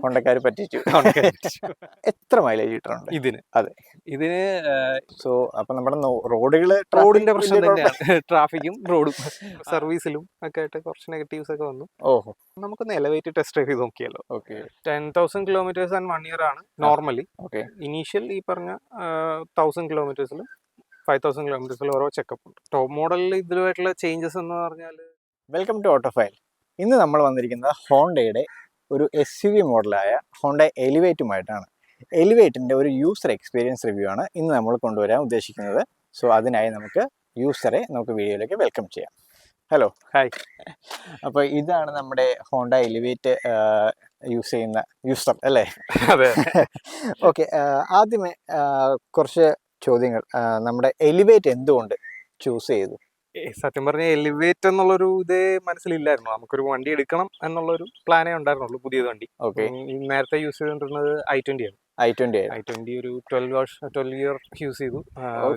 ഹോണ്ടക്കാർ പറ്റിച്ചു. എത്ര മൈലേജ് കിട്ടുന്നുണ്ട് ഇതിന്? അതെ, ഇതിന് സോ അപ്പൊ നമ്മുടെ റോഡിന്റെ പ്രശ്നം തന്നെയാണ്. ട്രാഫിക്കും റോഡും സർവീസിലും ഒക്കെ ആയിട്ട് കുറച്ച് നെഗറ്റീവ്സ് ഒക്കെ വന്നു. ഓഹോ, നമുക്കൊന്ന് എലവേറ്റ് ടെസ്റ്റ് ഡ്രൈവ് ചെയ്ത് നോക്കിയല്ലോ. ഓക്കെ. 10,000 കിലോമീറ്റേഴ്സ് ആൻഡ് 1 year ആണ് നോർമലി. ഓക്കെ. ഇനീഷ്യൽ ഈ പറഞ്ഞ 1000 കിലോമീറ്റേഴ്സിലും 5000 കിലോമീറ്റേഴ്സിലും ഓരോ ചെക്കപ്പ് ഉണ്ട്. ടോപ്പ് മോഡലിൽ ഇതിലുമായിട്ടുള്ള ചേഞ്ചസ് എന്ന് പറഞ്ഞാൽ. Welcome to Autophile. ഇന്ന് നമ്മൾ വന്നിരിക്കുന്നത് ഹോണ്ടയുടെ ഒരു SUV മോഡലായ ഹോണ്ട എലിവേറ്റുമായിട്ടാണ്. എലിവേറ്റിൻ്റെ ഒരു യൂസർ എക്സ്പീരിയൻസ് റിവ്യൂ ആണ് ഇന്ന് നമ്മൾ കൊണ്ടുവരാൻ ഉദ്ദേശിക്കുന്നത്. സോ അതിനായി നമുക്ക് വീഡിയോയിലേക്ക് വെൽക്കം ചെയ്യാം. Hello, hi. അപ്പോൾ ഇതാണ് നമ്മുടെ ഹോണ്ട എലിവേറ്റ് യൂസ് ചെയ്യുന്ന യൂസർ അല്ലേ? അതെ. ഓക്കെ, ആദ്യമേ കുറച്ച് ചോദ്യങ്ങൾ. നമ്മുടെ എലിവേറ്റ് എന്തുകൊണ്ട് ചൂസ് ചെയ്തു? സത്യം പറഞ്ഞ എലിവേറ്റ് എന്നുള്ളൊരു ഇതേ മനസ്സിലില്ലായിരുന്നു. നമുക്കൊരു വണ്ടി എടുക്കണം എന്നുള്ളൊരു പ്ലാനേ ഉണ്ടായിരുന്നുള്ളൂ. പുതിയത് വണ്ടി. ഓക്കെ. നേരത്തെ യൂസ് ചെയ്തുകൊണ്ടിരുന്നത് i20 ആണ്. i20 ഒരു 12 year യൂസ് ചെയ്തു.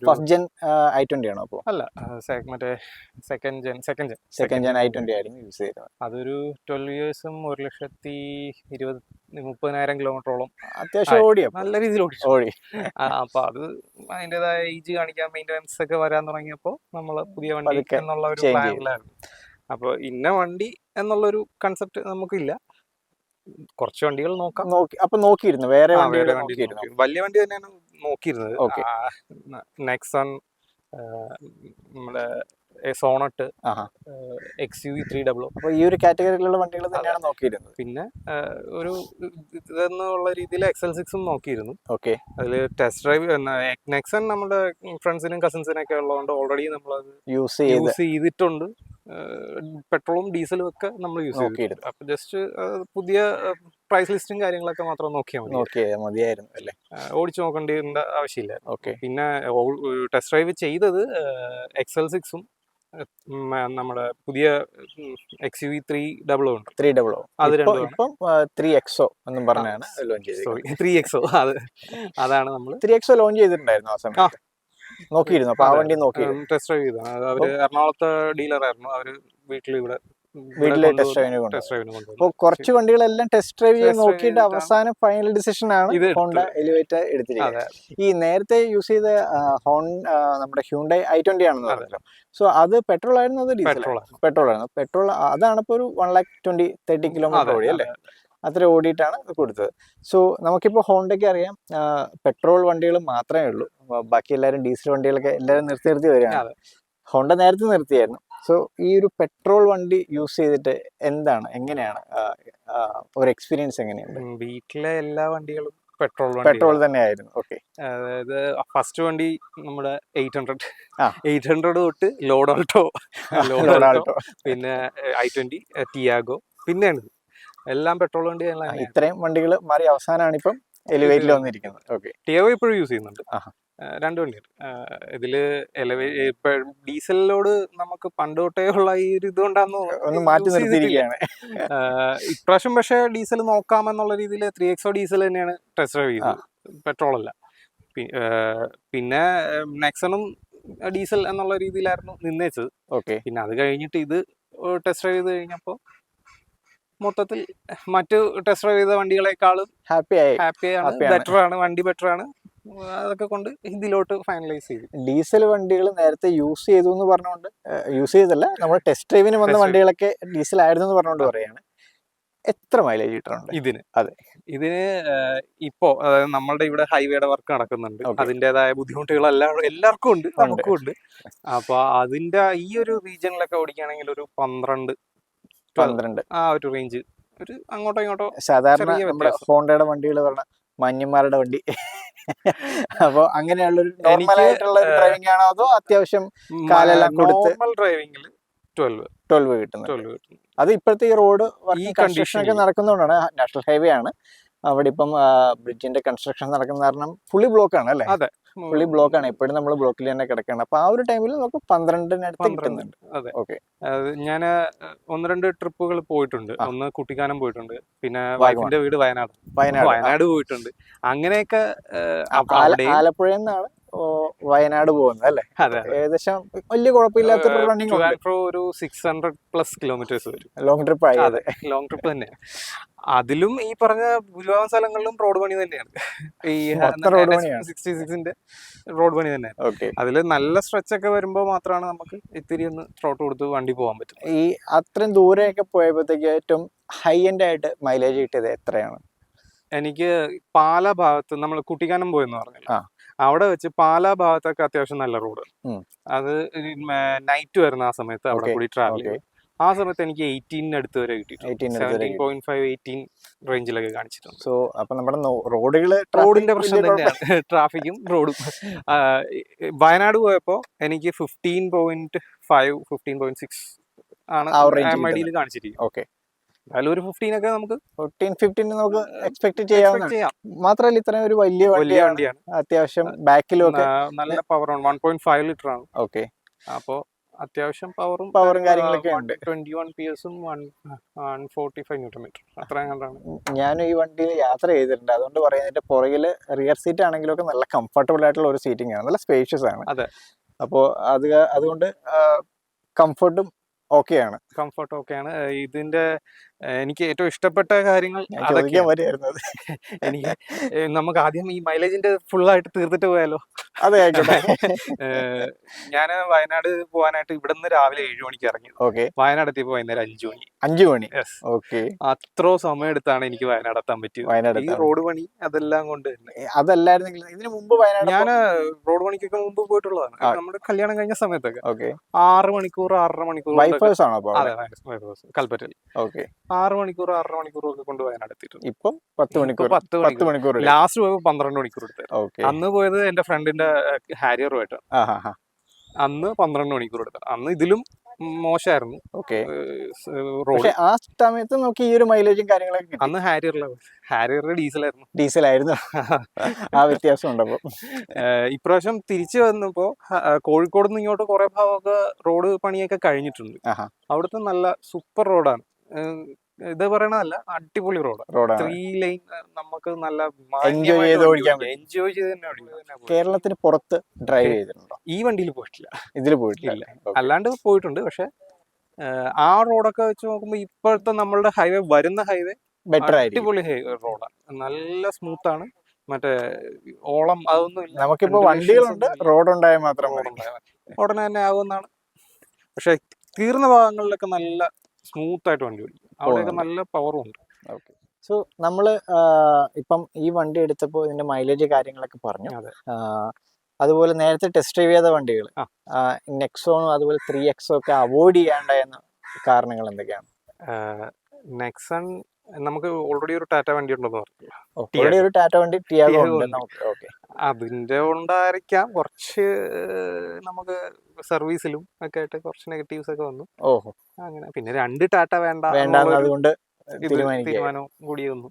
ഫസ്റ്റ് ജെൻ i20 ആണോ? അപ്പോൾ അല്ല, മറ്റേ സെക്കൻഡ് ജെൻ i20 ആയിരുന്നു യൂസ് ചെയ്തത്. അതൊരു 12 years 1,20,000-1,30,000 കിലോമീറ്ററോളം അത്യാവശ്യം ഓടി, നല്ല രീതിയിൽ ഓടി. അപ്പൊ അത് അതിൻ്റെതായ ഏജ് കാണിക്കാൻ മെയിൻ്റെനൻസ് ഒക്കെ വരാൻ തുടങ്ങിയപ്പോൾ നമ്മൾ പുതിയ വണ്ടി എന്നുള്ള ഒരു പ്ലാനിലായിരുന്നു. അപ്പൊ ഇന്ന വണ്ടി എന്നുള്ളൊരു കൺസെപ്റ്റ് നമുക്കില്ല. കുറച്ച് വണ്ടികൾ നോക്കാം. നോക്കിയിരുന്നു വേറെ വലിയ വണ്ടി തന്നെയാണ് നോക്കിയിരുന്നത്. നെക്സൺ, നമ്മുടെ സോണറ്റ്, XUV 300. അപ്പോൾ ഈ ഒരു കാറ്റഗറിയിലുള്ള വണ്ടികൾ തന്നെയാണ് നോക്കിയിരുന്നത്. പിന്നെ ഒരു ഇതെന്നുള്ള രീതിയിൽ XL6 നോക്കിയിരുന്നു. ഓക്കെ. അതിൽ ടെസ്റ്റ് ഡ്രൈവ് നെക്സൺ നമ്മുടെ ഫ്രണ്ട്സിനും കസിൻസിനൊക്കെ ഉള്ളതുകൊണ്ട് ഓൾറെഡി നമ്മൾ യൂസ് ചെയ്തിട്ടുണ്ട്. പെട്രോളും ഡീസലും ഒക്കെ നമ്മൾ യൂസ് ചെയ്തിട്ടുണ്ട്. അപ്പൊ ജസ്റ്റ് പുതിയ പ്രൈസ് ലിസ്റ്റും കാര്യങ്ങളൊക്കെ മാത്രം നോക്കിയാൽ മതിയായിരുന്നു അല്ലേ? ഓടിച്ചു നോക്കേണ്ട ആവശ്യമില്ല. ഓക്കെ. പിന്നെ ടെസ്റ്റ് ഡ്രൈവ് ചെയ്തത് XL6ഉം നമ്മുടെ പുതിയ XUV 300 ഉണ്ട്. 300 അത് രണ്ടും. ഇപ്പം 3XO എന്നും പറഞ്ഞാണ് ലോഞ്ച് ചെയ്തത്. 3XO അതാണ് നമ്മൾ 3XO ലോഞ്ച് ചെയ്തിട്ടുണ്ടായിരുന്നു ആ സമയത്ത്. നോക്കിയിരുന്നു. അപ്പൊ ആ വണ്ടി നോക്കിയിരുന്നു, ടെസ്റ്റ് ഡ്രൈവ് ചെയ്തു. അവര് എറണാകുളത്തെ ഡീലറായിരുന്നു. അവര് വീട്ടിലെ ടെസ്റ്റ് ഡ്രൈവിന് കൊണ്ടുപോകും. അപ്പോൾ കുറച്ച് വണ്ടികളെല്ലാം ടെസ്റ്റ് ഡ്രൈവ് ചെയ്ത് നോക്കിയിട്ട് അവസാനം ഫൈനൽ ഡിസിഷൻ ആണ് ഹോണ്ട എലിവേറ്റ് എടുത്തിരിക്കുന്നത്. ഈ നേരത്തെ യൂസ് ചെയ്ത നമ്മുടെ ഹ്യൂണ്ടൈ i20 ആണെന്ന് പറഞ്ഞല്ലോ. സോ അത് പെട്രോൾ ആയിരുന്നു, അത് പെട്രോൾ ആയിരുന്നു. പെട്രോൾ അതാണ് ഇപ്പോൾ ഒരു 1,20,000-1,30 കിലോമീറ്റർ ഓടി അല്ലേ? അത്ര ഓടിയിട്ടാണ് കൊടുത്തത്. സോ നമുക്കിപ്പോൾ ഹോണ്ടയ്ക്ക് അറിയാം പെട്രോൾ വണ്ടികൾ മാത്രമേ ഉള്ളൂ. ബാക്കി എല്ലാവരും ഡീസൽ വണ്ടികളൊക്കെ എല്ലാവരും നിർത്തി വരികയാണ്. ഹോണ്ട നേരത്തെ നിർത്തിയായിരുന്നു. സോ ഈ ഒരു പെട്രോൾ വണ്ടി യൂസ് ചെയ്തിട്ട് എങ്ങനെയാണ് ഒരു എക്സ്പീരിയൻസ്? എങ്ങനെയുണ്ട്? വീട്ടിലെ എല്ലാ വണ്ടികളും പെട്രോൾ തന്നെയായിരുന്നു. ഓക്കെ. അതായത് ഫസ്റ്റ് വണ്ടി നമ്മുടെ 800 തൊട്ട് ലോഡ് ആൾട്ടോ, പിന്നെ i20, ടിയാഗോ, പിന്നെയാണ് എല്ലാം പെട്രോൾ വണ്ടി. ഇത്രയും വണ്ടികൾ മാറി അവസാനമാണ് ഇപ്പം എലിവേറ്റിൽ വന്നിരിക്കുന്നത്. ഓക്കെ. ടിയാഗോ ഇപ്പോഴും യൂസ് ചെയ്യുന്നുണ്ട്. 2 വണ്ടിയുണ്ട് ഇതില്. ഡീസലിലോട് നമുക്ക് പണ്ട് തൊട്ടേ ഉള്ള ഈ ഒരു ഇതുകൊണ്ടാന്ന് മാറ്റി നിർത്തിയിരിക്കുകയാണ് ഇപ്രാവശ്യം. പക്ഷേ ഡീസൽ നോക്കാമെന്നുള്ള രീതിയിൽ 3XO ഡീസൽ തന്നെയാണ് ടെസ്റ്റ് ഡ്രൈവ് ചെയ്തത്, പെട്രോൾ അല്ല. പിന്നെ നെക്സണും ഡീസൽ എന്നുള്ള രീതിയിലായിരുന്നു നിന്നേച്ചത്. ഓക്കെ. പിന്നെ അത് കഴിഞ്ഞിട്ട് ഇത് ടെസ്റ്റ് ഡ്രൈവ് ചെയ്ത് കഴിഞ്ഞപ്പോൾ മൊത്തത്തിൽ മറ്റു ടെസ്റ്റ് ഡ്രൈവ് ചെയ്ത വണ്ടികളെക്കാളും ഹാപ്പിയാണ്. ബെറ്ററാണ് വണ്ടി, ബെറ്ററാണ്. അതൊക്കെ കൊണ്ട് ഇതിലോട്ട് ഫൈനലൈസ് ചെയ്തു. ഡീസൽ വണ്ടികൾ നേരത്തെ യൂസ് ചെയ്തു എന്ന് പറഞ്ഞുകൊണ്ട്, യൂസ് ചെയ്തല്ല, നമ്മൾ ടെസ്റ്റ് ഡ്രൈവിന് വന്ന വണ്ടികളൊക്കെ ഡീസൽ ആയിരുന്നു എന്ന് പറഞ്ഞുകൊണ്ട് പറയാണ്. എത്ര മൈലേജ് കിട്ടുന്നുണ്ട് ഇതിന്? അതെ, ഇതിന് ഇപ്പോ നമ്മളുടെ ഇവിടെ ഹൈവേയുടെ വർക്ക് നടക്കുന്നുണ്ട്. അതിൻ്റെതായ ബുദ്ധിമുട്ടുകൾ എല്ലാവർക്കും ഉണ്ട്, നമുക്കും ഉണ്ട്. അപ്പൊ അതിന്റെ ഈ ഒരു റീജിയനിലൊക്കെ ഓടിക്കുകയാണെങ്കിൽ ഒരു 12 ആ ഒരു റേഞ്ച്, ഒരു അങ്ങോട്ടോ ഇങ്ങോട്ടോ. സാധാരണ നമ്മുടെ ഹോണ്ടയുടെ വണ്ടികൾ പറഞ്ഞ മഞ്ഞന്മാരുടെ വണ്ടി. അപ്പൊ അങ്ങനെയുള്ളൊരു നോർമലായിട്ടുള്ള ഡ്രൈവിംഗ് ആണോ അതോ അത്യാവശ്യം കാലെല്ലാം കൊടുത്ത്? നോർമൽ ഡ്രൈവിംഗിൽ 12 കിട്ടുന്നത്. അത് ഇപ്പോഴത്തെ ഈ റോഡ് കൺസ്ട്രക്ഷൻ ഒക്കെ നടക്കുന്നതുകൊണ്ടാണ്. നാഷണൽ ഹൈവേ ആണ്. അവിടെ ഇപ്പം ബ്രിഡ്ജിന്റെ കൺസ്ട്രക്ഷൻ നടക്കുന്ന കാരണം ഫുള്ളി ബ്ലോക്ക് ആണ് അല്ലേ? അതെ, ഫുള്ളി ബ്ലോക്ക് ആണ്. എപ്പോഴും നമ്മൾ ബ്ലോക്കിൽ തന്നെ കിടക്കുകയാണ്. അപ്പൊ ആ ഒരു ടൈമിൽ നമുക്ക് 12-നടുത്ത് കിട്ടുന്നുണ്ട്. അതെ. ഓക്കെ. ഞാൻ 1-2 ട്രിപ്പുകൾ പോയിട്ടുണ്ട്. ഒന്ന് കുട്ടിക്കാനം പോയിട്ടുണ്ട്, പിന്നെ വൈഫിന്റെ വീട് വയനാട് പോയിട്ടുണ്ട്. അങ്ങനെയൊക്കെ ആലപ്പുഴയിൽ നിന്നാണ് വയനാട് പോകുന്നത് അല്ലേ? അതെ ഏകദേശം വലിയ കുഴപ്പമില്ലാത്തൊരു റണ്ണിങ് ഒരു 600+ കിലോമീറ്റേഴ്സ് വരും. ലോങ് ട്രിപ്പ് ആയി. അതെ, ലോങ് ട്രിപ്പ് തന്നെയാണ്. അതിലും ഈ പറഞ്ഞ ഭൂരിഭാഗം സ്ഥലങ്ങളിലും റോഡ് പണി തന്നെയാണ്. ഈ 66ന്റെ റോഡ് പണി തന്നെയാണ്. അതിൽ നല്ല സ്ട്രെച്ച് ഒക്കെ വരുമ്പോൾ മാത്രമാണ് നമുക്ക് ഇത്തിരി ഒന്ന് ത്രോട്ട് കൊടുത്ത് വണ്ടി പോകാൻ പറ്റും. ഈ അത്രയും ദൂരെയൊക്കെ പോയപ്പോഴത്തേക്ക് ഏറ്റവും ഹൈ എൻഡ് ആയിട്ട് മൈലേജ് കിട്ടിയത് എത്രയാണ്? എനിക്ക് പാലാ ഭാഗത്ത് നമ്മൾ കുട്ടിക്കാനം പോയെന്ന് പറഞ്ഞില്ല, അവിടെ വെച്ച് പാലാ ഭാഗത്തൊക്കെ അത്യാവശ്യം നല്ല റോഡ്. അത് നൈറ്റ് വരുന്ന ആ സമയത്ത് അവിടെ കൂടി ട്രാവൽ ചെയ്തു. ആ സമയത്ത് എനിക്ക് 18 അടുത്ത് വരെ കിട്ടിയിട്ടുണ്ട്. 17.5 18 റേഞ്ചിലൊക്കെ കാണിച്ചിട്ടുണ്ട്. സോ അപ്പൊ നമ്മുടെ റോഡിന്റെ പ്രശ്നം തന്നെയാണ്, ട്രാഫിക്കും റോഡും. വയനാട് പോയപ്പോ എനിക്ക് 15.5 15.6 ആണ് MID കാണിച്ചിരിക്കുന്നത്. അതിൽ ഒരു 15 ഒക്കെ നമുക്ക് 15 നമുക്ക് എക്സ്പെക്ട് ചെയ്യാം. മാത്രമല്ല ഇത്രയും ഒരു വലിയ വണ്ടിയാണ്, അത്യാവശ്യം ബാക്കിലും ഒക്കെ നല്ല പവർ ആണ്. 1.5 ലിറ്റർ ആണ്. അപ്പോ അത്യാവശ്യം പവറും കാര്യങ്ങളൊക്കെ ഉണ്ട്. 21 PS 145 Nm അത്രയും കണ്ടാണ്. ഞാൻ ഈ വണ്ടിയിൽ യാത്ര ചെയ്തിട്ടുണ്ട്, അതുകൊണ്ട് പറയുന്നതിന്റെ പുറകില് റിയർ സീറ്റ് ആണെങ്കിലും ഒക്കെ നല്ല കംഫർട്ടബിൾ ആയിട്ടുള്ള ഒരു സീറ്റിംഗ് ആണ്, നല്ല സ്പേഷ്യസ് ആണ്. അതെ, അപ്പോ അതുകൊണ്ട് കംഫർട്ടും ഓക്കെയാണ്. ഇതിന്റെ എനിക്ക് ഏറ്റവും ഇഷ്ടപ്പെട്ട കാര്യങ്ങൾ എനിക്ക് നമുക്ക് ആദ്യം ഈ മൈലേജിന്റെ ഫുള്ളായിട്ട് തീർത്തിട്ട് പോയാലോ? അതെ, ആയിക്കോട്ടെ. ഞാൻ വയനാട് പോകാനായിട്ട് ഇവിടുന്ന് രാവിലെ 7 മണിക്ക് ഇറങ്ങി. വയനാട് എത്തിയപ്പോ വൈകുന്നേരം 5 മണി. അത്രോ സമയം എടുത്താണ് എനിക്ക് വയനാട് എത്താൻ പറ്റിയത്. ഈ റോഡ് പണി അതെല്ലാം കൊണ്ട് അതല്ലായിരുന്നെങ്കിൽ ഇതിനു മുമ്പ് ഞാൻ റോഡ് പണിക്കൊക്കെ മുമ്പ് പോയിട്ടുള്ളതാണ്. നമ്മുടെ കല്യാണം കഴിഞ്ഞ സമയത്തൊക്കെ 6 മണിക്കൂർ 6.5 മണിക്കൂർ കൽപ്പറ്റയിൽ 6 മണിക്കൂർ 6.5 മണിക്കൂർ ഒക്കെ കൊണ്ട് വയനാട് എത്തിയിട്ടുണ്ട്. ഇപ്പം 10 മണിക്കൂർ. ലാസ്റ്റ് പോയപ്പോ 12 മണിക്കൂർ എടുത്തായിരുന്നു. അന്ന് പോയത് എന്റെ ഫ്രണ്ടിന്റെ ഹാരിയറുമായിട്ടാണ്. അന്ന് 12 മണിക്കൂർ എടുത്തു. അന്ന് ഇതിലും മോശമായിരുന്നു. ആ സമയത്ത് നമുക്ക് ഈ ഒരു മൈലേജും കാര്യങ്ങളൊക്കെ അന്ന് ഹാരിയറിന്റെ ഡീസലായിരുന്നു. ആ വ്യത്യാസം ഉണ്ടപ്പോ. ഇപ്രാവശ്യം തിരിച്ചു വന്നപ്പോ കോഴിക്കോട് നിന്ന് ഇങ്ങോട്ട് കുറെ ഭാഗമൊക്കെ റോഡ് പണിയൊക്കെ കഴിഞ്ഞിട്ടുണ്ട്. അവിടുത്തെ നല്ല സൂപ്പർ റോഡാണ്. ഇത് പറയണതല്ല, അടിപൊളി റോഡ്. 3 ലൈൻ നമുക്ക് നല്ല എൻജോയ് ചെയ്ത് തന്നെ ഓടിക്കാം. കേരളത്തിന് പുറത്ത് ഡ്രൈവ് ചെയ്തിട്ടുണ്ടോ? ഈ വണ്ടിയിൽ പോയിട്ടില്ല. ഇതിൽ പോയിട്ടില്ല. അല്ലാണ്ട് പോയിട്ടുണ്ട്. പക്ഷെ ആ റോഡൊക്കെ വെച്ച് നോക്കുമ്പോ ഇപ്പോഴത്തെ നമ്മളുടെ ഹൈവേ വരുന്ന ഹൈവേ ബെറ്റർ അടിപൊളി റോഡാണ്, നല്ല സ്മൂത്ത് ആണ്. മറ്റേ ഓളം അതൊന്നും ഇല്ല. നമുക്കിപ്പോ വണ്ടികളുണ്ട്, റോഡ് ഉണ്ടായാൽ മാത്രം ഉടനെ തന്നെ ആകുമെന്നാണ്. പക്ഷെ തീർന്ന ഭാഗങ്ങളിലൊക്കെ നല്ല സ്മൂത്ത് ആയിട്ട് വണ്ടി ഓടിക്കും. അവിടെയൊക്കെ നല്ല പവറും ഉണ്ട്. സോ നമ്മള് ഇപ്പം ഈ വണ്ടി എടുത്തപ്പോൾ ഇതിന്റെ മൈലേജ് കാര്യങ്ങളൊക്കെ പറഞ്ഞു. അതുപോലെ നേരത്തെ ടെസ്റ്റ് ഡ്രൈവ് ചെയ്ത വണ്ടികൾ നെക്സോണും അതുപോലെ 3XO ഒക്കെ അവോയ്ഡ് ചെയ്യാണ്ടായിരുന്ന കാരണങ്ങൾ എന്തൊക്കെയാണ്? നെക്സൺ നമുക്ക് ഓൾറെഡി ഒരു ടാറ്റ വണ്ടി ഉണ്ടെന്ന് പറഞ്ഞു. ഒരു ടാറ്റ വണ്ടി ടിയാഗോ ഉണ്ട്. അതിന്റെ കൊണ്ടായിരിക്കാം കുറച്ച് നമുക്ക് സർവീസിലും ഒക്കെ ആയിട്ട് കുറച്ച് നെഗറ്റീവ്സ് ഒക്കെ വന്നു. അങ്ങനെ പിന്നെ 2 ടാറ്റ വേണ്ട അതുകൊണ്ട് തീരുമാനം കൂടി വന്നു.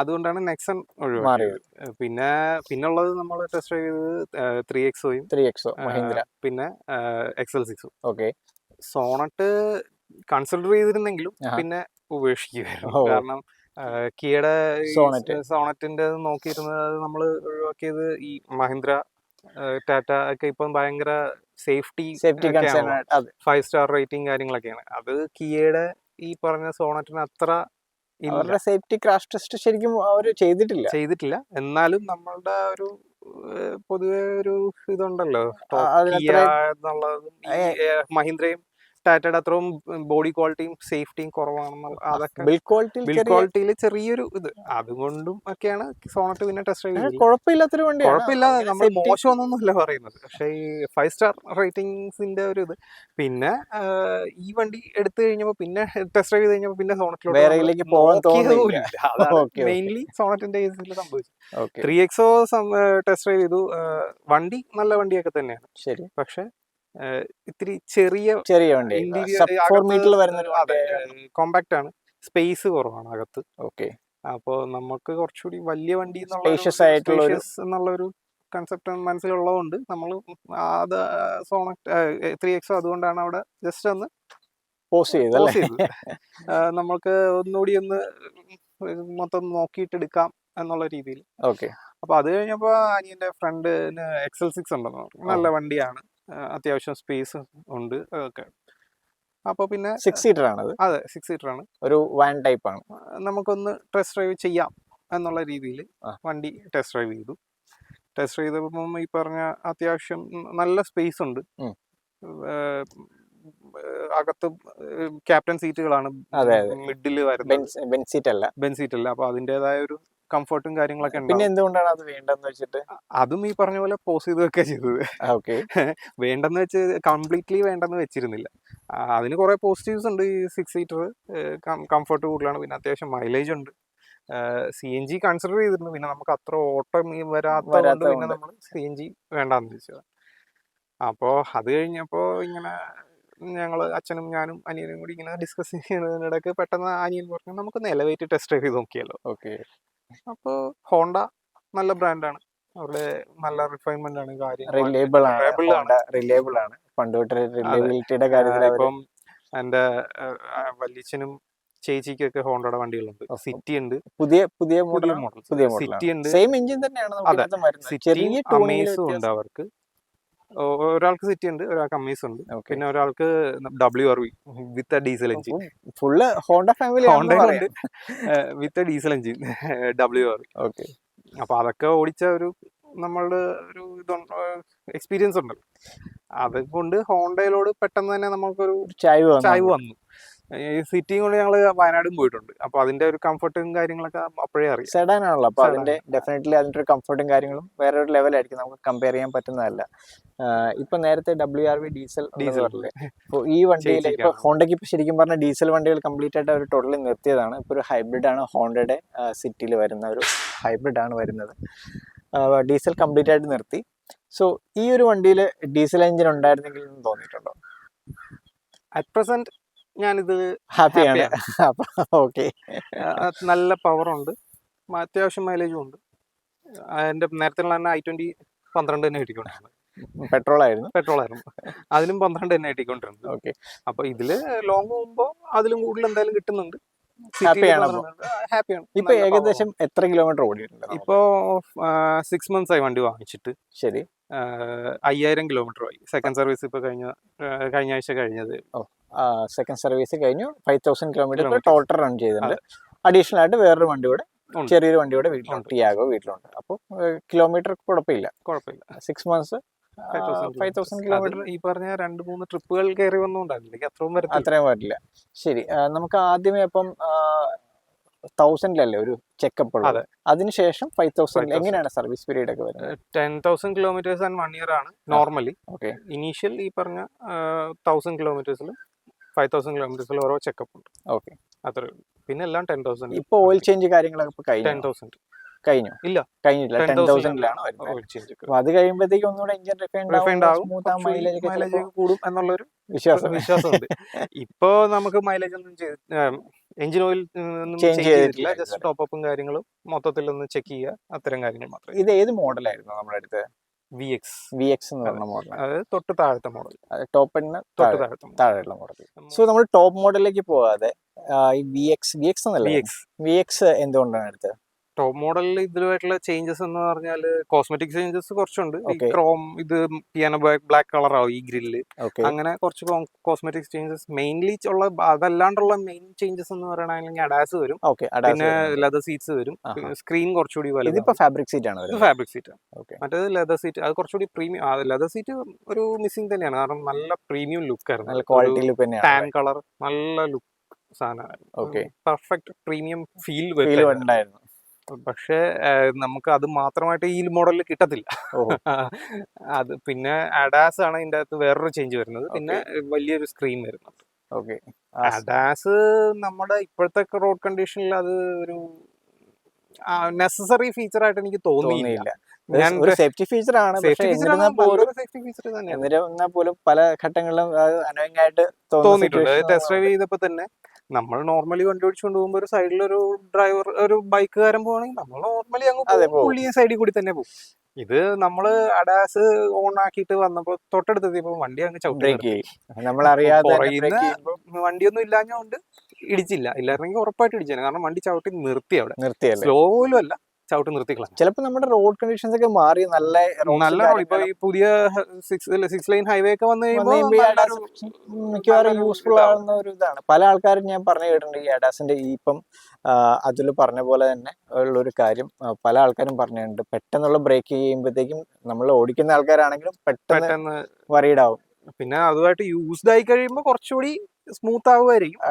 അതുകൊണ്ടാണ് നെക്സൺ ഒഴിവാക്കിയത്. പിന്നുള്ളത് നമ്മൾ ടെസ്റ്റ് ഡ്രൈവ് ചെയ്തത് 3XO മഹീന്ദ്ര, പിന്നെ XL6. സോണറ്റ് കൺസിഡർ ചെയ്തിരുന്നെങ്കിലും പിന്നെ ഉപേക്ഷിക്കുമായിരുന്നു. കാരണം കിയയുടെ സോണറ്റിന്റെ നോക്കിയിരുന്നത് നമ്മൾ ഒഴിവാക്കിയത്. ഈ മഹീന്ദ്ര ടാറ്റ ഒക്കെ ഇപ്പം ഭയങ്കര സേഫ്റ്റി 5 സ്റ്റാർ റേറ്റിംഗ് കാര്യങ്ങളൊക്കെയാണ്. അത് കിയയുടെ ഈ പറഞ്ഞ സോണറ്റിന് അത്ര സേഫ്റ്റി ക്രാഷ് ടെസ്റ്റ് ശരിക്കും അവർ ചെയ്തിട്ടില്ല. എന്നാലും നമ്മളുടെ ഒരു പൊതുവെ ഒരു ഇതുണ്ടല്ലോ, മഹീന്ദ്രയും ടാറ്റയുടെ അത്രയും ബോഡി ക്വാളിറ്റിയും സേഫ്റ്റിയും കുറവാണെന്നുള്ള അതൊക്കെ ബിൽഡ് ക്വാളിറ്റിയിൽ ചെറിയൊരു ഇത്, അതുകൊണ്ടും ഒക്കെയാണ് സോണറ്റ് പിന്നെ ടെസ്റ്റ് ഡ്രൈവ് ചെയ്തത്. കുഴപ്പമില്ല, നമ്മൾ മോശമൊന്നുമല്ല പറയുന്നത്. പക്ഷേ ഈ 5 സ്റ്റാർ റേറ്റിംഗ്സിന്റെ ഒരു ഇത്. പിന്നെ ഈ വണ്ടി എടുത്തു കഴിഞ്ഞപ്പോ പിന്നെ ടെസ്റ്റ് ഡ്രൈവ് ചെയ്ത് കഴിഞ്ഞപ്പോ പിന്നെ സോണറ്റിലേക്ക് മെയിൻലി സോണറ്റിന്റെ കേസിൽ സംഭവിച്ചു. 3XO ടെസ്റ്റ് ഡ്രൈവ് ചെയ്തു. വണ്ടി നല്ല വണ്ടിയൊക്കെ തന്നെയാണ്. ശരി, പക്ഷെ ഇത്തിരി ചെറിയ വണ്ടി, കോമ്പാക്ട് ആണ്, സ്പേസ് കുറവാണ് അകത്ത്. അപ്പോ നമുക്ക് കുറച്ചുകൂടി വലിയ വണ്ടി എന്നുള്ളൊരു കൺസെപ്റ്റ് മനസ്സിലുള്ളതുകൊണ്ട് നമ്മൾ അത് സോണറ്റ് 3XO അതുകൊണ്ടാണ് അവിടെ ജസ്റ്റ് ഒന്ന് പോസ് ചെയ്തത്. നമുക്ക് ഒന്നുകൂടി ഒന്ന് മൊത്തം നോക്കിയിട്ട് എടുക്കാം എന്നുള്ള രീതിയിൽ. അപ്പൊ അത് കഴിഞ്ഞപ്പോ അനിയന്റെ ഫ്രണ്ടിന് XL6 ഉണ്ടെന്ന് പറഞ്ഞു. നല്ല വണ്ടിയാണ്, അത്യാവശ്യം സ്പേസ് ഉണ്ട് ഒക്കെ. അപ്പൊ പിന്നെ 6 സീറ്റർ ആണ്. അതെ, 6 സീറ്റർ ആണ്, ഒരു വാൻ ടൈപ്പ് ആണ്. നമുക്കൊന്ന് ടെസ്റ്റ് ഡ്രൈവ് ചെയ്യാം എന്നുള്ള രീതിയിൽ വണ്ടി ടെസ്റ്റ് ഡ്രൈവ് ചെയ്തു. ടെസ്റ്റ് ചെയ്തപ്പം ഈ പറഞ്ഞ അത്യാവശ്യം നല്ല സ്പേസ് ഉണ്ട്. അകത്ത് ക്യാപ്റ്റൻ സീറ്റുകളാണ് മിഡിൽ വരുന്നത്, ബെൻ സീറ്റ് അല്ല. അപ്പൊ അതിന്റേതായ ഒരു കംഫർട്ടും കാര്യങ്ങളൊക്കെ ഉണ്ട്. പിന്നെ എന്തുകൊണ്ടാണ് അത് വേണ്ടെന്ന് വെച്ചിട്ട്? അതും ഈ പറഞ്ഞ പോലെ പോസ് ചെയ്തൊക്കെ ചെയ്തത്. വേണ്ടെന്ന് വെച്ച് കംപ്ലീറ്റ്ലി വേണ്ടെന്ന് വെച്ചിരുന്നില്ല. അതിന് കുറെ പോസിറ്റീവ്സ് ഉണ്ട്. ഈ 6 സീറ്റർ കംഫർട്ട് കൂടുതലാണ്, പിന്നെ അത്യാവശ്യം മൈലേജ് ഉണ്ട്. CNG കൺസിഡർ ചെയ്തിരുന്നു, പിന്നെ നമുക്ക് അത്ര ഓട്ടം വരാത്തതുകൊണ്ട് പിന്നെ നമ്മൾ CNG വേണ്ടാന്ന് വെച്ചത്. അപ്പോൾ അത് കഴിഞ്ഞപ്പോൾ ഇങ്ങനെ ഞങ്ങള് അച്ഛനും ഞാനും അനിയനും കൂടി ഇങ്ങനെ ഡിസ്കസ് ചെയ്യുന്നതിനിടയ്ക്ക് പെട്ടെന്ന് അനിയൻ പറഞ്ഞു നമുക്കൊന്ന് എലവേറ്റ് ടെസ്റ്റ് ഡ്രൈവ് ചെയ്ത് നോക്കിയല്ലോ. അപ്പോൾ ഹോണ്ട നല്ല ബ്രാൻഡാണ്, അവിടെ നല്ല റിഫൈൻമെന്റ് ആണ്, റിലയബിൾ ആണ്. ഇപ്പം എന്റെ വല്യച്ഛനും ചേച്ചിക്കൊക്കെ ഹോണ്ടയുടെ വണ്ടികളുണ്ട്. സിറ്റി ഉണ്ട്, പുതിയ മോഡൽ. സിറ്റി ഉണ്ട്, സെയിം എഞ്ചിൻ തന്നെയാണ്. സിറ്റിയും അമേസും ഉണ്ട് അവർക്ക്. ഒരാൾക്ക് സിറ്റി ഉണ്ട്, ഒരാൾക്ക് അമേസ് ഉണ്ട്, പിന്നെ ഒരാൾക്ക് WRV with diesel engine. Full Honda family ഉണ്ട് വിത്ത് ഡീസൽ എഞ്ചിൻ WRV. അപ്പൊ അതൊക്കെ ഓടിച്ച ഒരു നമ്മളുടെ ഒരു എക്സ്പീരിയൻസ് ഉണ്ടല്ലോ, അതുകൊണ്ട് ഹോണ്ടയിലോട് പെട്ടെന്ന് തന്നെ നമുക്കൊരു ചായ്വ് വന്നു. ഈ സിറ്റിയും കൊണ്ട് ഞങ്ങൾ വയനാടും പോയിട്ടുണ്ട്. അപ്പൊ അതിന്റെ ഒരു കംഫർട്ടും കാര്യങ്ങളൊക്കെ അപ്പോഴേ അറിയാം. സെഡാൻ ആണല്ലോ, അപ്പൊ അതിന്റെ ഡെഫിനറ്റ്ലി അതിന്റെ ഒരു കംഫർട്ടും കാര്യങ്ങളും വേറെ ഒരു ലെവലായിരിക്കും, നമുക്ക് കമ്പയർ ചെയ്യാൻ പറ്റുന്നതല്ല. ഇപ്പൊ നേരത്തെ WRV ഡീസൽ ഈ വണ്ടിയിൽ ഇപ്പൊ ഹോണ്ടയ്ക്ക് ഇപ്പൊ ശരിക്കും പറഞ്ഞ ഡീസൽ വണ്ടികൾ കംപ്ലീറ്റ് ആയിട്ട് അവർ ടോട്ടലി നിർത്തിയതാണ്. ഇപ്പൊ ഒരു ഹൈബ്രിഡ് ആണ് ഹോണ്ടയുടെ സിറ്റിയിൽ വരുന്ന ഒരു ഹൈബ്രിഡ് ആണ് വരുന്നത്. ഡീസൽ കംപ്ലീറ്റ് ആയിട്ട് നിർത്തി. സോ ഈ ഒരു വണ്ടിയിൽ ഡീസൽ എഞ്ചിൻ ഉണ്ടായിരുന്നെങ്കിൽ തോന്നിയിട്ടുണ്ടോ? അറ്റ് പ്രസന്റ് ഞാനിത് ഹാപ്പിയാണ്. നല്ല പവറുണ്ട്, അത്യാവശ്യം മൈലേജും ഉണ്ട്. എന്റെ നേരത്തെ I20 12 തന്നെ കിട്ടിക്കൊണ്ടിരുന്നത്. പെട്രോൾ ആയിരുന്നു, അതിലും 12 തന്നെ കിട്ടിക്കൊണ്ടിരുന്നത്. അപ്പൊ ഇതില് ലോങ് പോകുമ്പോ അതിലും കൂടുതൽ എന്തായാലും കിട്ടുന്നുണ്ട്. ഹാപ്പിയാണ്. ഇപ്പൊ ഏകദേശം എത്ര കിലോമീറ്റർ ഓടിയിട്ടുണ്ട്? ഇപ്പോ 6 months ആയി വണ്ടി വാങ്ങിച്ചിട്ട്. ശരി, 5000 കിലോമീറ്റർ ആയി. സെക്കൻഡ് സർവീസ് ഇപ്പൊ കഴിഞ്ഞ ആഴ്ച കഴിഞ്ഞത്. സെക്കൻഡ് സർവീസ് കഴിഞ്ഞു. 5000 കിലോമീറ്റർ ടോട്ടൽ റൺ ചെയ്തിട്ടുണ്ട്. അഡീഷണൽ ആയിട്ട് വേറൊരു വണ്ടി കൂടെ, ചെറിയൊരു വണ്ടി കൂടെ വീട്ടിലുണ്ട്, ടിയാഗോ വീട്ടിലുണ്ട്. അപ്പോൾ കിലോമീറ്റർ കുഴപ്പമില്ല. 6 months 5000 കിലോമീറ്റർ. ഈ പറഞ്ഞ 2-3 ട്രിപ്പുകൾ കയറി വന്നുകൊണ്ടാണ് അത്രയും പറ്റില്ല. ശരി, നമുക്ക് ആദ്യമേ അപ്പം 1000 ഒരു ചെക്കപ്പ് ഉള്ളത്, അതിനുശേഷം 5000 എങ്ങനെയാണ് സർവീസ് പീരീഡ് ഒക്കെ വരുന്നത്? 10,000 കിലോമീറ്റേഴ്സ് ആൻഡ് 1 year ആണ് നോർമലി. ഇനീഷ്യൽ ഈ പറഞ്ഞ 1000 കിലോമീറ്റേഴ്സിലും 5000 കിലോമീറ്റേഴ്സിലും ഓരോ ചെക്കപ്പ് ഉണ്ട്. അത്ര, പിന്നെ എല്ലാം 10,000. ഇപ്പൊ ഓയിൽ ചേഞ്ച് കാര്യങ്ങളൊക്കെ കഴിഞ്ഞു? 10,000 കഴിഞ്ഞില്ല, 10,000 വരുന്നത്. അത് കഴിയുമ്പോഴത്തേക്ക് ഒന്നുകൂടെ എഞ്ചിൻ റിഫൈൻഡ് ആവും, മൈലേജ് കൂടും എന്നുള്ളൊരു വിശ്വാസമുണ്ട്. ഇപ്പൊ നമുക്ക് മൈലേജ് ഒന്നും എഞ്ചിൻ ഓയിൽ ചേഞ്ച് ചെയ്തിട്ടില്ല, ജസ്റ്റ് ടോപ്പും കാര്യങ്ങളും മൊത്തത്തിൽ ഒന്ന് ചെക്ക് ചെയ്യുക, അത്തരം കാര്യങ്ങൾ മാത്രം. ഇത് ഏത് മോഡലായിരുന്നു നമ്മുടെ അടുത്ത്? VX എന്ന് പറഞ്ഞ മോഡൽ, അതായത് തൊട്ട് താഴത്തെ മോഡൽ, ടോപ്പിന് താഴെയുള്ള മോഡൽ. സോ നമ്മൾ ടോപ്പ് മോഡലിലേക്ക് പോകാതെ ഈ VX എന്നല്ല, VX എന്തുകൊണ്ടാണ് എടുത്തത്? ടോപ്പ് മോഡലിൽ ഇതിലുമായിട്ടുള്ള ചേഞ്ചസ് എന്ന് പറഞ്ഞാൽ കോസ്മെറ്റിക് ചേഞ്ചസ് കുറച്ചുണ്ട്. ക്രോം, ഇത് പിയാനോ ബ്ലാക്ക് കളർ ആവും ഈ ഗ്രില്ല്, അങ്ങനെ കുറച്ച് കോസ്മെറ്റിക് ചേഞ്ചസ് മെയിൻലി ഉള്ള. അതല്ലാണ്ടുള്ള മെയിൻ ചേഞ്ചസ് എന്ന് പറയുകയാണെങ്കിൽ അഡാസ് വരും, പിന്നെ ലെതർ സീറ്റ്സ് വരും, സ്ക്രീൻ കുറച്ചുകൂടി വലുത്. ഫാബ്രിക് സീറ്റ് ആണ്, മറ്റേത് ലെതർ സീറ്റ്, അത് കുറച്ചുകൂടി പ്രീമിയം. ലെതർ സീറ്റ് ഒരു മിസ്സിംഗ് തന്നെയാണ്, കാരണം നല്ല പ്രീമിയം ലുക്ക് ആയിരുന്നു, ടാൻ കളർ, നല്ല ലുക്ക് സാധനമായിരുന്നു, പെർഫെക്റ്റ് പ്രീമിയം ഫീൽ ഉണ്ടായിരുന്നു. പക്ഷെ നമുക്ക് അത് മാത്രമായിട്ട് ഈ മോഡലിൽ കിട്ടത്തില്ല. അത് പിന്നെ അഡാസ് ആണ് ഇതിന്റെ അകത്ത് വേറൊരു ചേഞ്ച് വരുന്നത്, പിന്നെ വലിയൊരു സ്ക്രീൻ വരുന്നുണ്ട്. അഡാസ് നമ്മുടെ ഇപ്പോഴത്തെ റോഡ് കണ്ടീഷനിൽ അത് ഒരു നെസസറി ഫീച്ചർ ആയിട്ട് എനിക്ക് തോന്നിയില്ല. സേഫ്റ്റി ഫീച്ചർ ആണ്, എന്നിരുന്നാൽ പോലും പല ഘട്ടങ്ങളിലും അനവ്യമായിട്ട് തോന്നിയിട്ടുണ്ട്. ടെസ്റ്റ് ഡ്രൈവ് ചെയ്തപ്പോ തന്നെ നമ്മൾ നോർമലി വണ്ടി ഓടിച്ചുകൊണ്ട് പോകുമ്പോൾ ഒരു സൈഡിൽ ഒരു ഡ്രൈവർ, ഒരു ബൈക്കുകാരൻ പോകണമെങ്കിൽ നമ്മൾ നോർമലി അങ്ങ് സൈഡിൽ കൂടി തന്നെ പോകും. ഇത് നമ്മള് അഡാസ് ഓൺ ആക്കിയിട്ട് വന്നപ്പോ തൊട്ടടുത്തെത്തിയപ്പോ വണ്ടി അങ്ങ് ചവിട്ടി, വണ്ടിയൊന്നും ഇല്ലാഞ്ഞോണ്ട് ഇടിച്ചില്ല. ഇല്ലായിരുന്നെങ്കിൽ ഉറപ്പായിട്ട് ഇടിച്ചേനെ, കാരണം വണ്ടി ചവിട്ടി നിർത്തി അവിടെ. സ്ലോ പോലും അല്ല, ചവിട്ട് നിർത്തിക്കളഞ്ഞു. ചിലപ്പോൾ നമ്മുടെ റോഡ് കണ്ടീഷൻസ് ഒക്കെ മാറി നല്ല ഇപ്പൊ ഈ പുതിയ 6 ലൈൻ ഹൈവേ ഒക്കെ വന്നു കഴിയുമ്പോൾ മിക്കവാറും യൂസ്ഫുൾ ആവുന്ന ഒരു ഇതാണ്. പല ആൾക്കാരും ഞാൻ പറഞ്ഞു കേട്ടിട്ടുണ്ട് ഈ ADASന്റെ ഇപ്പം അതിൽ പറഞ്ഞ പോലെ തന്നെ ഉള്ളൊരു കാര്യം പല ആൾക്കാരും പറഞ്ഞിട്ടുണ്ട്. പെട്ടെന്നുള്ള ബ്രേക്ക് ചെയ്യുമ്പോഴത്തേക്കും നമ്മൾ ഓടിക്കുന്ന ആൾക്കാരാണെങ്കിലും പെട്ടെന്ന് വറീഡ് ആവും. പിന്നെ അതുമായിട്ട് യൂസ്ഡ് ആയി കഴിയുമ്പോൾ കുറച്ചുകൂടി സ്മൂത്ത് ആവുമായിരിക്കും.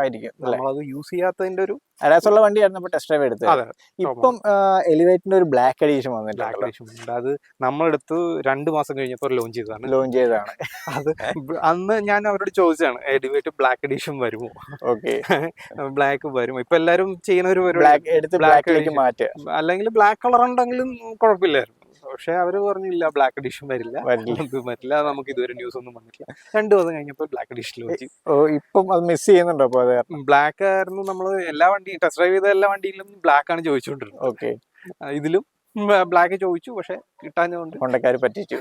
നമ്മളത് യൂസ് ചെയ്യാത്തതിന്റെ ഒരു ADAS ഉള്ള വണ്ടിയായിരുന്നു ടെസ്റ്റ് ഡ്രൈവ് എടുത്തത്. ഇപ്പം എലിവേറ്റിന്റെ ഒരു ബ്ലാക്ക് എഡിഷൻ വന്നിട്ടുണ്ട്. അത് നമ്മളെടുത്ത് 2 മാസം കഴിഞ്ഞപ്പോൾ ലോഞ്ച് ചെയ്തതാണ്. അത് അന്ന് ഞാൻ അവരോട് ചോദിച്ചാണ് എലിവേറ്റ് ബ്ലാക്ക് എഡിഷൻ വരുമോ, ബ്ലാക്ക് വരുമോ. ഇപ്പൊ എല്ലാരും ചെയ്യുന്ന ഒരു ബ്ലാക്കിലേക്ക് മാറ്റുക, അല്ലെങ്കിൽ ബ്ലാക്ക് കളർ ഉണ്ടെങ്കിലും കുഴപ്പമില്ലായിരുന്നു. പക്ഷെ അവര് പറഞ്ഞില്ല ബ്ലാക്ക് എഡിഷൻ വരില്ല, നമുക്ക് ഇതുവരെ ന്യൂസ് ഒന്നും വന്നിട്ടില്ല. 2 ദിവസം കഴിഞ്ഞപ്പോൾ ബ്ലാക്ക് എഡിഷൻ വെച്ച്. ഇപ്പം അത് മിസ് ചെയ്യുന്നുണ്ടോ? ബ്ലാക്ക് ആയിരുന്നു നമ്മൾ എല്ലാ വണ്ടിയും ടെസ്റ്റ് ഡ്രൈവ് ചെയ്ത എല്ലാ വണ്ടിയിലും ബ്ലാക്ക് ആണ് ചോദിച്ചുകൊണ്ടിരുന്നത്. ഇതിലും ബ്ലാക്ക് ചോദിച്ചു, പക്ഷെ കിട്ടാഞ്ഞുകൊണ്ട് ഹോണ്ടക്കാര് പറ്റിച്ചു.